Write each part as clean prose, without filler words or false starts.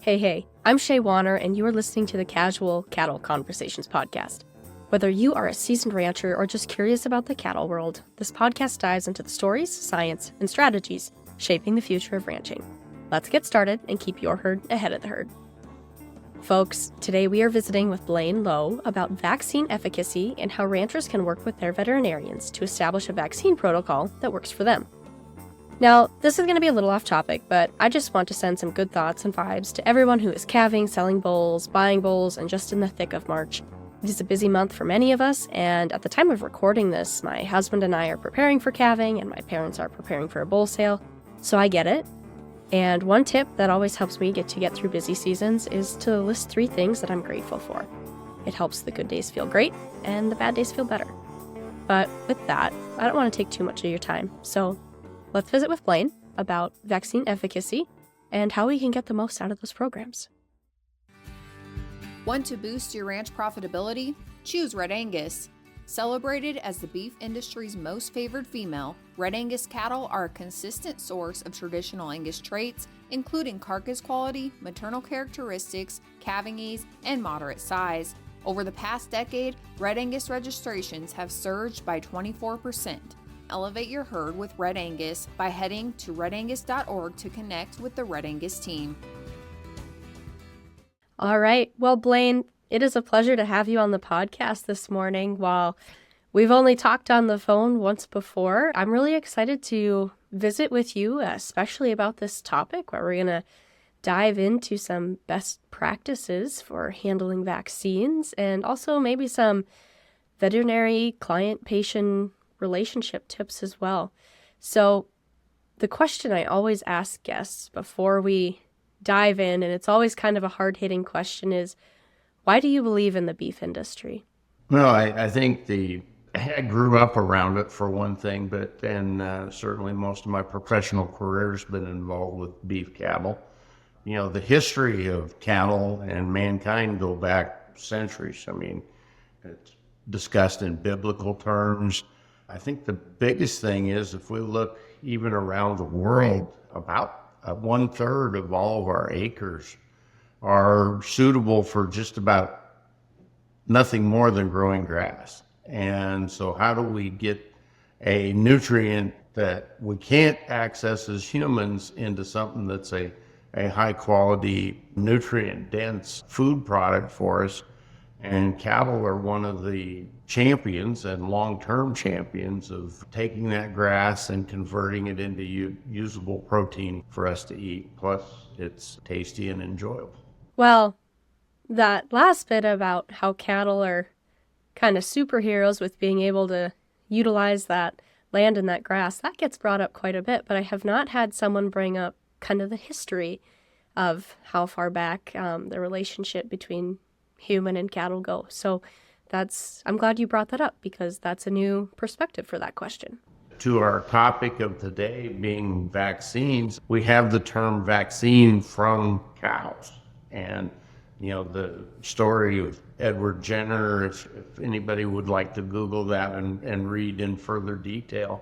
Hey, I'm Shaye Wanner, and you are listening to the Casual Cattle Conversations podcast. Whether you are a seasoned rancher or just curious about the cattle world, this podcast dives into the stories, science, and strategies shaping the future of ranching. Let's get started and keep your herd ahead of the herd. Folks, today we are visiting with Blane Lowe about vaccine efficacy and how ranchers can work with their veterinarians to establish a vaccine protocol that works for them. Now, this is going to be a little off topic, but I just want to send some good thoughts and vibes to everyone who is calving, selling bulls, buying bulls, and just in the thick of March. It is a busy month for many of us, and at the time of recording this, my husband and I are preparing for calving, and my parents are preparing for a bull sale, so I get it. And one tip that always helps me get through busy seasons is to list 3 things that I'm grateful for. It helps the good days feel great, and the bad days feel better. But with that, I don't want to take too much of your time, so let's visit with Blane about vaccine efficacy and how we can get the most out of those programs. Want to boost your ranch profitability? Choose Red Angus. Celebrated as the beef industry's most favored female, Red Angus cattle are a consistent source of traditional Angus traits, including carcass quality, maternal characteristics, calving ease, and moderate size. Over the past decade, Red Angus registrations have surged by 24%. Elevate your herd with Red Angus by heading to redangus.org to connect with the Red Angus team. All right. Well, Blane, it is a pleasure to have you on the podcast this morning. While we've only talked on the phone once before, I'm really excited to visit with you, especially about this topic where we're going to dive into some best practices for handling vaccines and also maybe some veterinary client-patient relationship tips as well. So the question I always ask guests before we dive in, and it's always kind of a hard-hitting question, is why do you believe in the beef industry? Well, I think I grew up around it for one thing, but then certainly most of my professional career has been involved with beef cattle. You know, the history of cattle and mankind go back centuries. I mean, it's discussed in biblical terms. I think the biggest thing is if we look even around the world, about 1/3 of all of our acres are suitable for just about nothing more than growing grass. And so how do we get a nutrient that we can't access as humans into something that's a high quality, nutrient dense food product for us? And cattle are one of the champions and long-term champions of taking that grass and converting it into usable protein for us to eat. Plus, it's tasty and enjoyable. Well, that last bit about how cattle are kind of superheroes with being able to utilize that land and that grass, that gets brought up quite a bit, but I have not had someone bring up kind of the history of how far back the relationship between human and cattle go. So I'm glad you brought that up because that's a new perspective for that question. To our topic of today being vaccines, we have the term vaccine from cows. And, you know, the story of Edward Jenner, if anybody would like to Google that and read in further detail,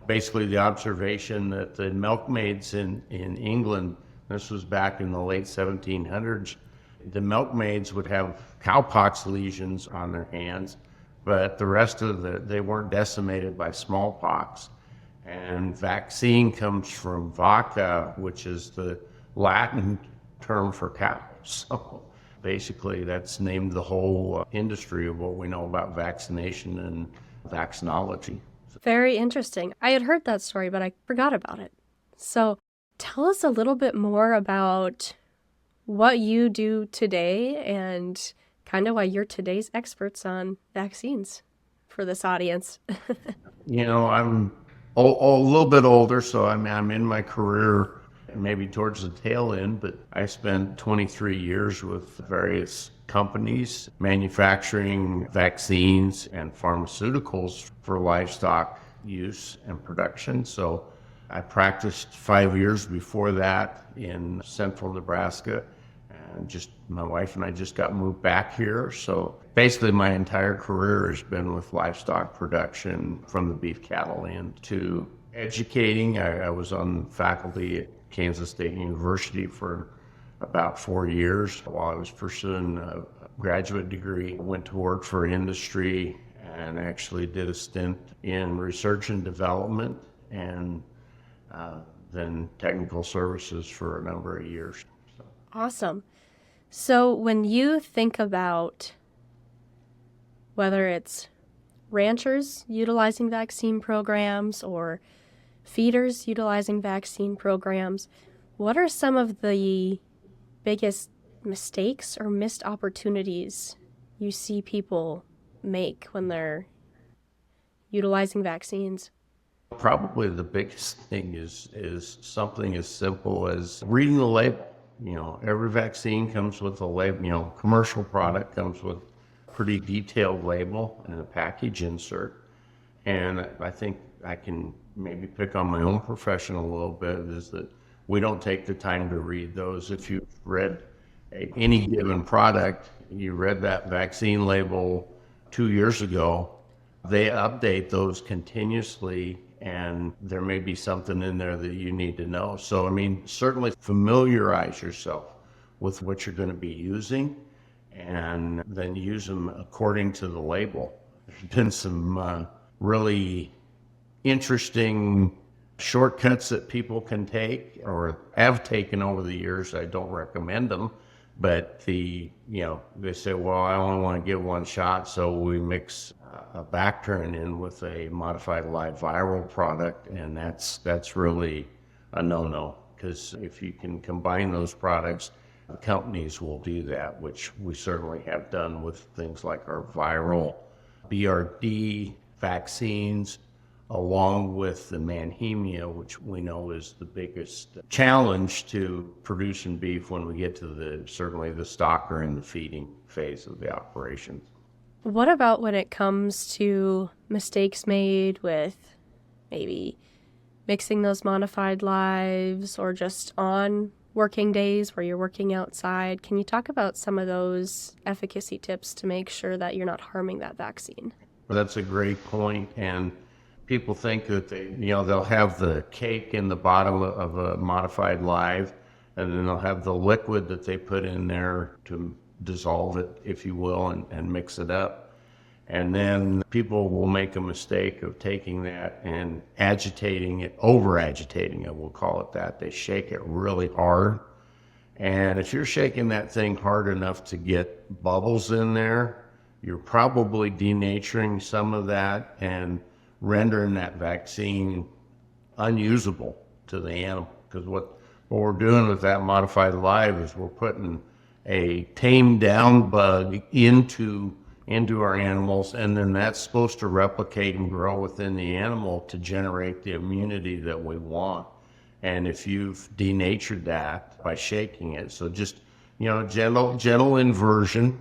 basically the observation that the milkmaids in England, this was back in the late 1700s, the milkmaids would have cowpox lesions on their hands, but the rest of they weren't decimated by smallpox. And vaccine comes from vacca, which is the Latin term for cow. So basically that's named the whole industry of what we know about vaccination and vaccinology. Very interesting. I had heard that story, but I forgot about it. So tell us a little bit more about what you do today and kind of why you're today's experts on vaccines for this audience. You know, I'm a little bit older, so I'm in my career maybe towards the tail end, but I spent 23 years with various companies manufacturing vaccines and pharmaceuticals for livestock use and production. So I practiced 5 years before that in central Nebraska. And my wife and I just got moved back here. So basically my entire career has been with livestock production from the beef cattle end to educating. I was on faculty at Kansas State University for about 4 years while I was pursuing a graduate degree. I went to work for industry and actually did a stint in research and development and then technical services for a number of years. Awesome. So when you think about whether it's ranchers utilizing vaccine programs or feeders utilizing vaccine programs, what are some of the biggest mistakes or missed opportunities you see people make when they're utilizing vaccines? Probably the biggest thing is something as simple as reading the label. Every vaccine comes with a label. Commercial product comes with pretty detailed label and a package insert. And I think I can maybe pick on my own profession a little bit, is that we don't take the time to read those. If you've read any given product, you read that vaccine label 2 years ago, they update those continuously, and there may be something in there that you need to know. So, certainly familiarize yourself with what you're going to be using and then use them according to the label. There's been some really interesting shortcuts that people can take or have taken over the years. I don't recommend them, but they say, well, I only want to give one shot, so we mix a Bactrim in with a modified live viral product, and that's really a no-no, because if you can combine those products, the companies will do that, which we certainly have done with things like our viral BRD vaccines, along with the manhemia, which we know is the biggest challenge to producing beef when we get to certainly the stocker and the feeding phase of the operations. What about when it comes to mistakes made with maybe mixing those modified lives or just on working days where you're working outside? Can you talk about some of those efficacy tips to make sure that you're not harming that vaccine? Well, that's a great point, and people think that they'll have the cake in the bottom of a modified live, and then they'll have the liquid that they put in there to dissolve it, if you will, and mix it up. And then people will make a mistake of taking that and agitating it, over-agitating it, we'll call it that. They shake it really hard. And if you're shaking that thing hard enough to get bubbles in there, you're probably denaturing some of that and rendering that vaccine unusable to the animal. Because what we're doing with that modified live is we're putting a tamed down bug into our animals, and then that's supposed to replicate and grow within the animal to generate the immunity that we want. And if you've denatured that by shaking it, so just gentle inversion,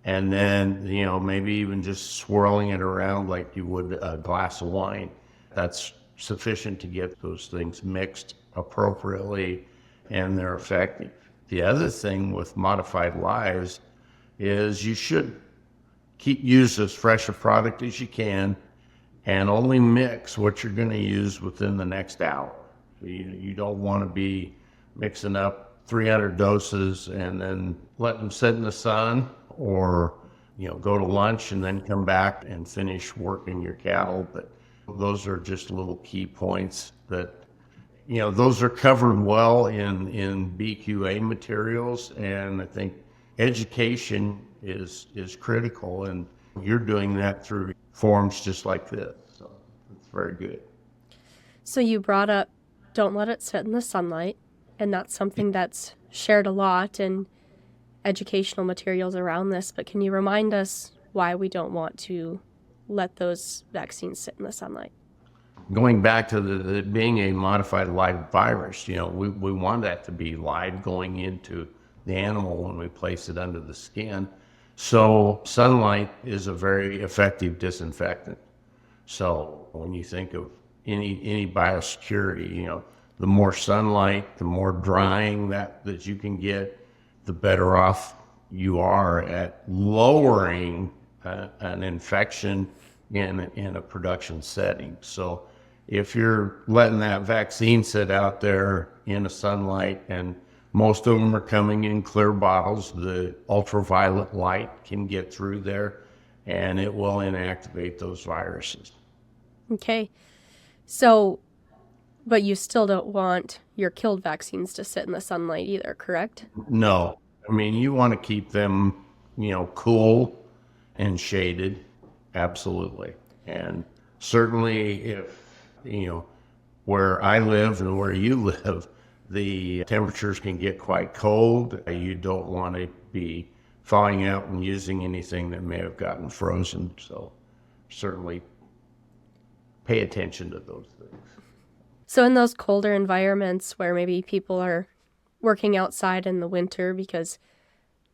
and then maybe even just swirling it around like you would a glass of wine, that's sufficient to get those things mixed appropriately, and they're effective. The other thing with modified lives is you should use as fresh a product as you can, and only mix what you're going to use within the next hour. You don't want to be mixing up 300 doses and then let them sit in the sun, or go to lunch and then come back and finish working your cattle. But those are just little key points that those are covered well in BQA materials, and I think education is critical, and you're doing that through forums just like this, so it's very good. So you brought up don't let it sit in the sunlight, and that's something that's shared a lot in educational materials around this, but can you remind us why we don't want to let those vaccines sit in the sunlight? Going back to the being a modified live virus, we want that to be live going into the animal when we place it under the skin. So sunlight is a very effective disinfectant. So when you think of any biosecurity, the more sunlight, the more drying that you can get, the better off you are at lowering an infection in a production setting. So if you're letting that vaccine sit out there in the sunlight and Most of them are coming in clear bottles. The ultraviolet light can get through there, and it will inactivate those viruses. Okay. So, but you still don't want your killed vaccines to sit in the sunlight either, correct? No, I mean, you want to keep them, cool and shaded. Absolutely. And certainly if, where I live and where you live, the temperatures can get quite cold. You don't want to be thawing out and using anything that may have gotten frozen. So certainly pay attention to those things. So in those colder environments where maybe people are working outside in the winter, because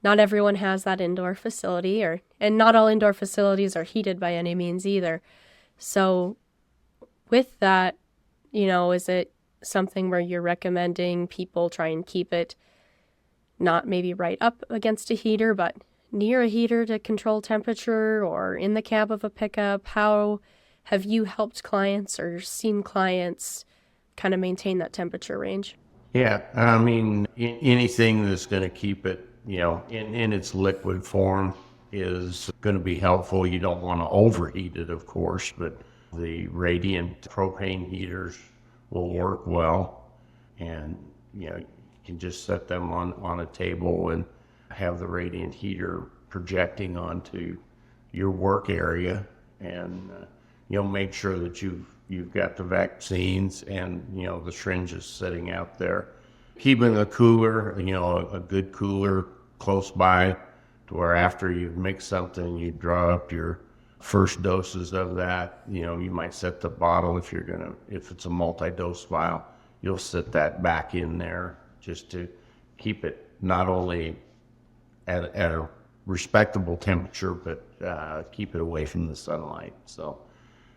not everyone has that indoor facility, and not all indoor facilities are heated by any means either. So with that, is it something where you're recommending people try and keep it not maybe right up against a heater, but near a heater to control temperature, or in the cab of a pickup? How have you helped clients or seen clients kind of maintain that temperature range? Yeah, I mean, anything that's going to keep it, in its liquid form is going to be helpful. You don't want to overheat it, of course, but the radiant propane heaters will work well. And, you can just set them on a table and have the radiant heater projecting onto your work area, and, make sure that you've got the vaccines and, the syringes sitting out there. Keeping a cooler, a good cooler close by to where after you've mixed something, you draw up your first doses of that. You might set the bottle if it's a multi-dose vial, you'll set that back in there just to keep it not only at a respectable temperature, but keep it away from the sunlight. So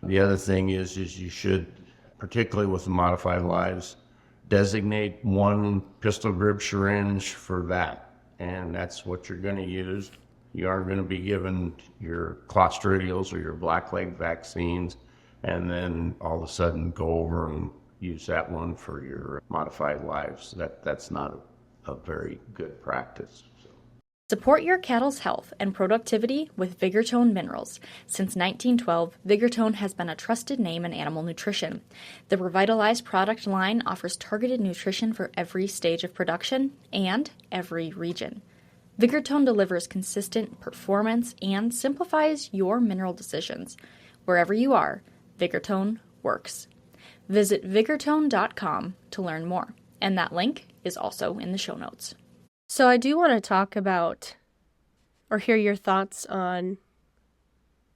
the other thing is you should, particularly with the modified lives, designate one pistol grip syringe for that. And that's what you're going to use. You are going to be given your clostridials or your blackleg vaccines, and then all of a sudden go over and use that one for your modified lives. That's not a very good practice. Support your cattle's health and productivity with Vigortone minerals. Since 1912, Vigortone has been a trusted name in animal nutrition. The revitalized product line offers targeted nutrition for every stage of production and every region. Vigortone delivers consistent performance and simplifies your mineral decisions. Wherever you are, Vigortone works. Visit Vigortone.com to learn more, and that link is also in the show notes. So I do want to talk about or hear your thoughts on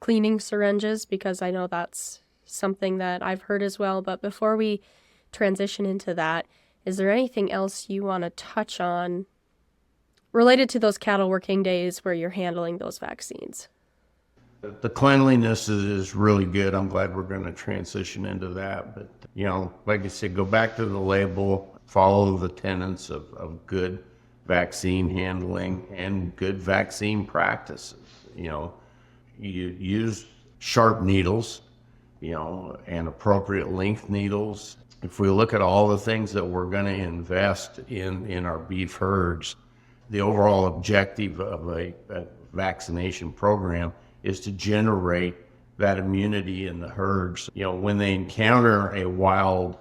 cleaning syringes, because I know that's something that I've heard as well. But before we transition into that, is there anything else you want to touch on related to those cattle working days where you're handling those vaccines? The cleanliness is really good. I'm glad we're going to transition into that. But, like I said, go back to the label, follow the tenets of good vaccine handling and good vaccine practices. You use sharp needles, and appropriate length needles. If we look at all the things that we're going to invest in our beef herds, the overall objective of a vaccination program is to generate that immunity in the herds. When they encounter a wild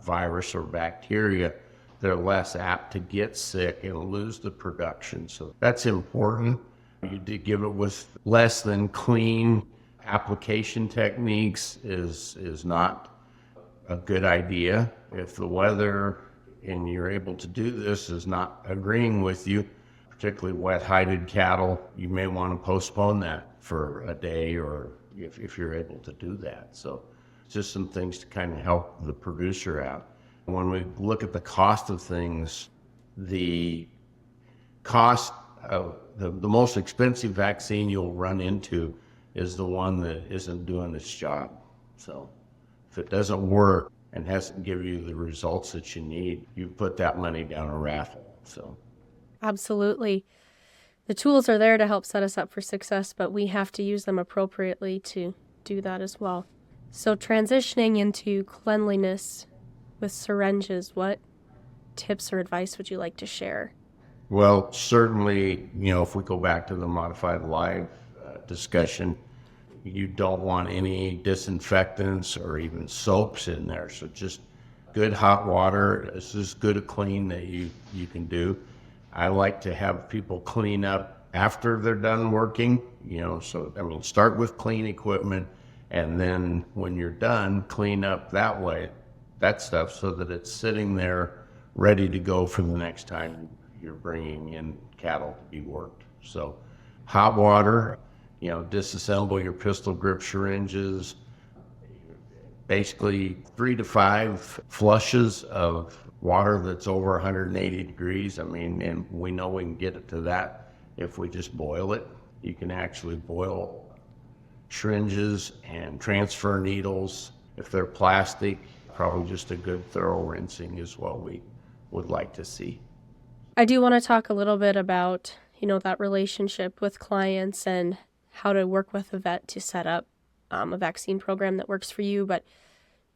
virus or bacteria, they're less apt to get sick and lose the production. So that's important. You did give it with less than clean application techniques is not a good idea. If the weather and you're able to do this is not agreeing with you, particularly wet-hided cattle, you may want to postpone that for a day, or if you're able to do that. So just some things to kind of help the producer out. When we look at the cost of things, the cost of the most expensive vaccine you'll run into is the one that isn't doing its job. So if it doesn't work and hasn't given you the results that you need, you put that money down a raffle. So Absolutely. The tools are there to help set us up for success, but we have to use them appropriately to do that as well. So transitioning into cleanliness with syringes, what tips or advice would you like to share? Well, certainly, if we go back to the modified live discussion, you don't want any disinfectants or even soaps in there. So just good hot water is as good a clean that you can do. I like to have people clean up after they're done working, so I mean, start with clean equipment, and then when you're done, clean up that way, that stuff, so that it's sitting there ready to go for the next time you're bringing in cattle to be worked. So hot water, disassemble your pistol grip syringes, basically 3 to 5 flushes of water that's over 180 degrees. I mean, and we know we can get it to that if we just boil it. You can actually boil syringes and transfer needles. If they're plastic, probably just a good thorough rinsing is what we would like to see. I do want to talk a little bit about, that relationship with clients and how to work with a vet to set up a vaccine program that works for you. But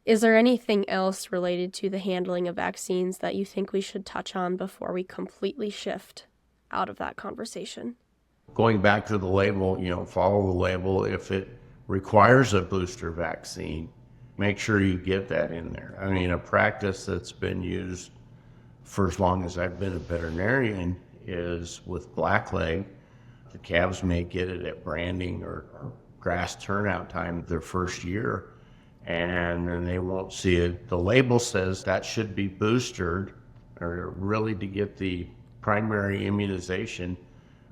is there anything else related to the handling of vaccines that you think we should touch on before we completely shift out of that conversation? Going back to the label, follow the label. If it requires a booster vaccine, make sure you get that in there. I mean, a practice that's been used for as long as I've been a veterinarian is with blackleg. The calves may get it at branding or grass turnout time their first year, and then they won't see it. The label says that should be boosted, or really to get the primary immunization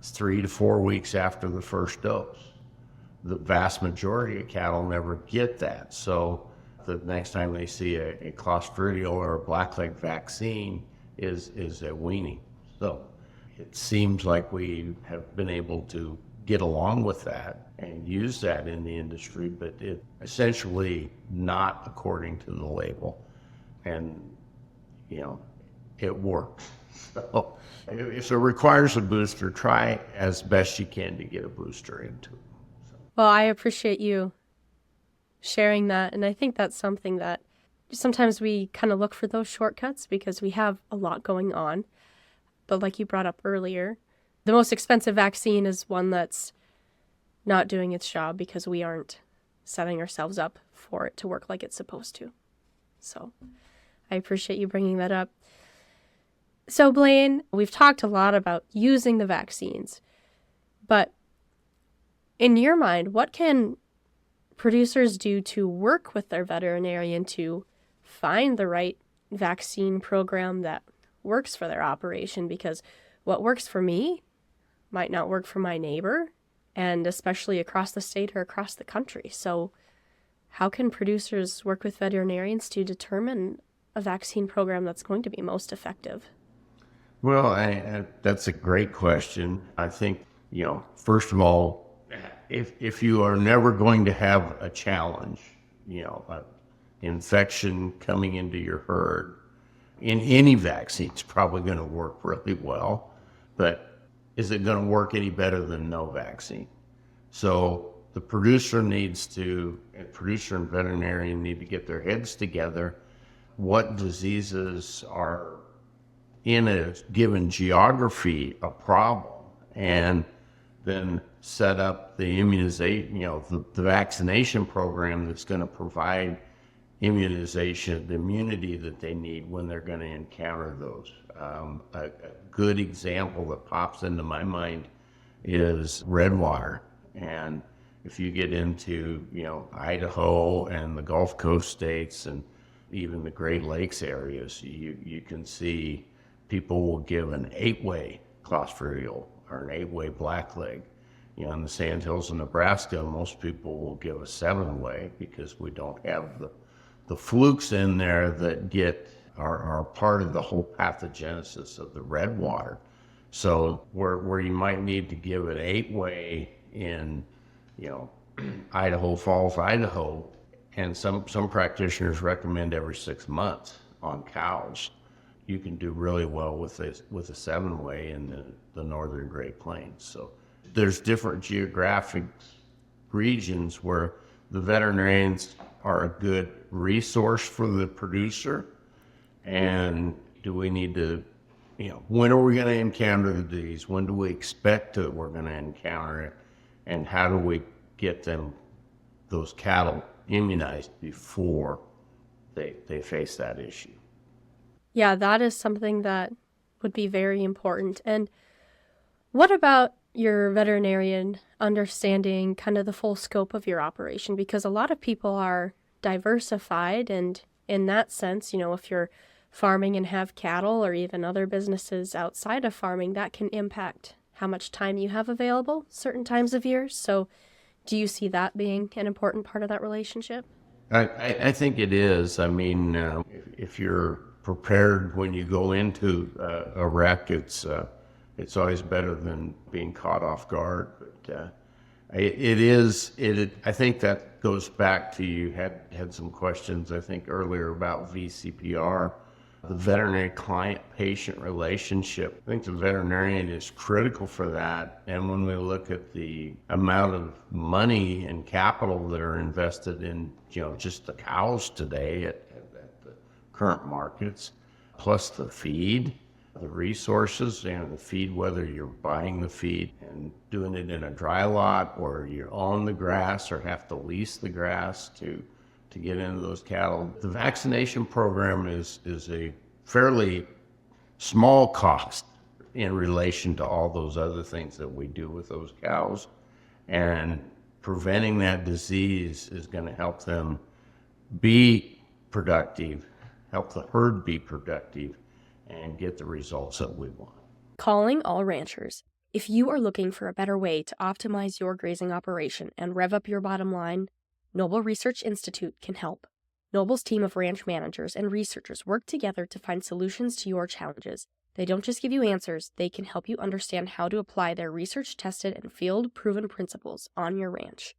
3 to 4 weeks after the first dose. The vast majority of cattle never get that. So the next time they see a clostridial or a blackleg vaccine is at weaning. So it seems like we have been able to get along with that and use that in the industry, but it essentially not according to the label. And, it works. So if it requires a booster, try as best you can to get a booster into it. Well, I appreciate you sharing that. And I think that's something that sometimes we kind of look for those shortcuts because we have a lot going on. But like you brought up earlier, the most expensive vaccine is one that's not doing its job because we aren't setting ourselves up for it to work like it's supposed to. So I appreciate you bringing that up. So Blane, we've talked a lot about using the vaccines, but in your mind, what can producers do to work with their veterinarian to find the right vaccine program that works for their operation? Because what works for me might not work for my neighbor, and especially across the state or across the country. So how can producers work with veterinarians to determine a vaccine program that's going to be most effective? Well, that's a great question. I think, first of all, if you are never going to have a challenge, an infection coming into your herd, in any vaccine, it's probably going to work really well, but is it going to work any better than no vaccine? So the producer and veterinarian need to get their heads together. What diseases are in a given geography a problem, and then set up the immunization, the vaccination program that's going to provide immunization, the immunity that they need when they're going to encounter those. A good example that pops into my mind is redwater. And if you get into, Idaho and the Gulf Coast states and even the Great Lakes areas, you can see people will give an 8-way clostridial or an 8-way blackleg. In the Sandhills of Nebraska, most people will give a 7-way because we don't have the flukes in there that are part of the whole pathogenesis of the redwater. So where you might need to give an 8-way in, Idaho Falls, Idaho, and some practitioners recommend every 6 months on cows, you can do really well with a 7-way in the northern Great Plains. So there's different geographic regions where the veterinarians are a good resource for the producer, and Do we need to, when are we going to encounter the disease? When do we expect that we're going to encounter it? And how do we get those cattle immunized before they face that issue? Yeah, that is something that would be very important. And what about your veterinarian understanding kind of the full scope of your operation? Because a lot of people are diversified, and in that sense, if you're farming and have cattle or even other businesses outside of farming, that can impact how much time you have available certain times of year. So do you see that being an important part of that relationship? I think it is. I mean, if you're prepared when you go into a wreck, it's always better than being caught off guard. But I think that goes back to, you had some questions, I think, earlier about VCPR, the veterinary client-patient relationship. I think the veterinarian is critical for that. And when we look at the amount of money and capital that are invested in, just the cows today at the current markets, plus the feed, the resources and the feed, whether you're buying the feed and doing it in a dry lot, or you're on the grass or have to lease the grass to get into those cattle. The vaccination program is a fairly small cost in relation to all those other things that we do with those cows. And preventing that disease is going to help them be productive, help the herd be productive, and get the results that we want. Calling all ranchers. If you are looking for a better way to optimize your grazing operation and rev up your bottom line, Noble Research Institute can help. Noble's team of ranch managers and researchers work together to find solutions to your challenges. They don't just give you answers, they can help you understand how to apply their research-tested and field-proven principles on your ranch.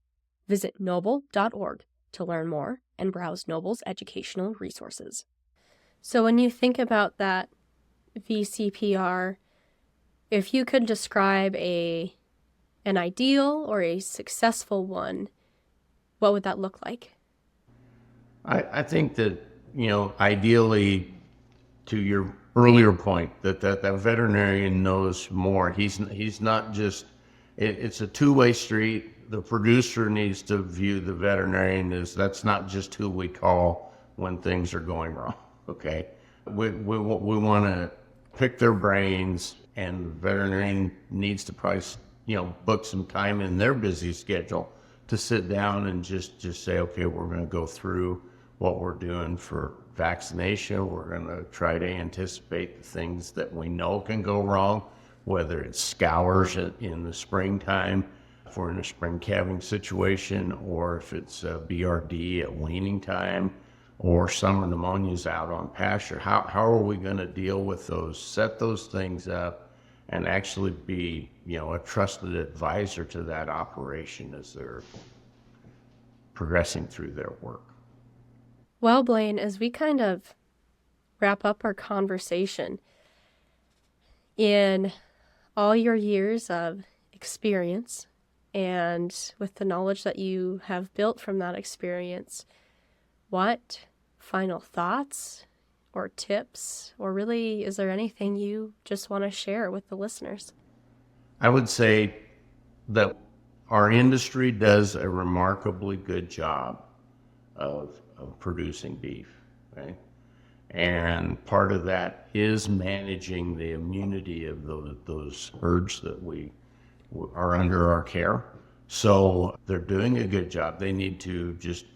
Visit noble.org to learn more and browse Noble's educational resources. So when you think about that VCPR, if you could describe an ideal or a successful one, what would that look like? I think that, ideally, to your earlier point, that veterinarian knows more. He's not just, it's a two-way street. The producer needs to view the veterinarian as, that's not just who we call when things are going wrong, okay? We want to pick their brains, and the veterinarian needs to probably, book some time in their busy schedule to sit down and just say, okay, we're going to go through what we're doing for vaccination. We're going to try to anticipate the things that we know can go wrong, whether it's scours in the springtime, if we're in a spring calving situation, or if it's BRD at weaning time, or summer pneumonias out on pasture. How are we going to deal with those, set those things up, and actually be, a trusted advisor to that operation as they're progressing through their work? Well, Blane, as we kind of wrap up our conversation, in all your years of experience and with the knowledge that you have built from that experience, what final thoughts or tips, or really, is there anything you just want to share with the listeners? I would say that our industry does a remarkably good job of producing beef, right? And part of that is managing the immunity of those herds that we are under our care. So they're doing a good job. They need to just,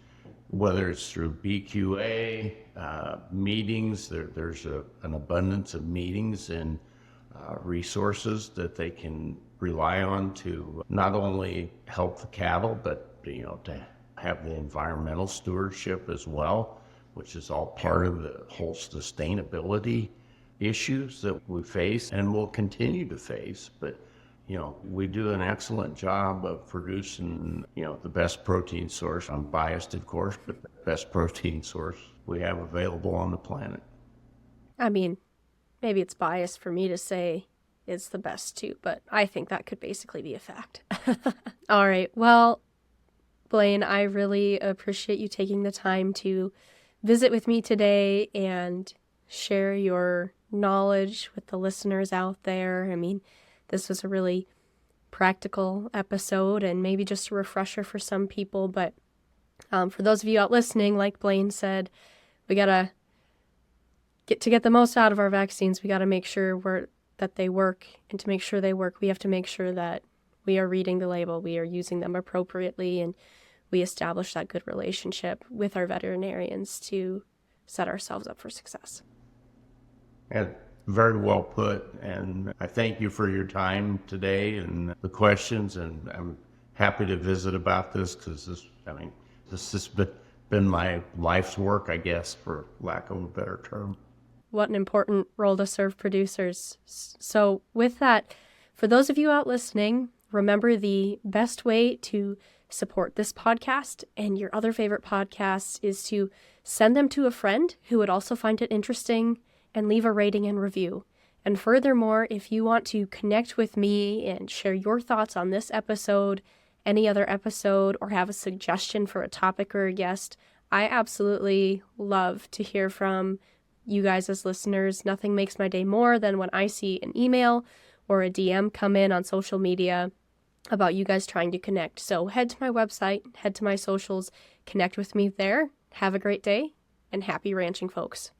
whether it's through BQA, meetings, there's an abundance of meetings and resources that they can rely on to not only help the cattle, but to have the environmental stewardship as well, which is all part of the whole sustainability issues that we face and will continue to face. But we do an excellent job of producing, the best protein source. I'm biased, of course, but the best protein source we have available on the planet. I mean, maybe it's biased for me to say it's the best too, but I think that could basically be a fact. All right. Well, Blane, I really appreciate you taking the time to visit with me today and share your knowledge with the listeners out there. I mean, this was a really practical episode and maybe just a refresher for some people. But for those of you out listening, like Blane said, we got to get the most out of our vaccines. We got to make sure that they work. And to make sure they work, we have to make sure that we are reading the label, we are using them appropriately, and we establish that good relationship with our veterinarians to set ourselves up for success. And very well put. And I thank you for your time today and the questions. And I'm happy to visit about this because this has been my life's work, I guess, for lack of a better term. What an important role to serve producers. So with that, for those of you out listening, remember the best way to support this podcast and your other favorite podcasts is to send them to a friend who would also find it interesting and leave a rating and review. And furthermore, if you want to connect with me and share your thoughts on this episode, any other episode, or have a suggestion for a topic or a guest, I absolutely love to hear from you guys as listeners. Nothing makes my day more than when I see an email or a DM come in on social media about you guys trying to connect. So head to my website, head to my socials, connect with me there. Have a great day, and happy ranching, folks.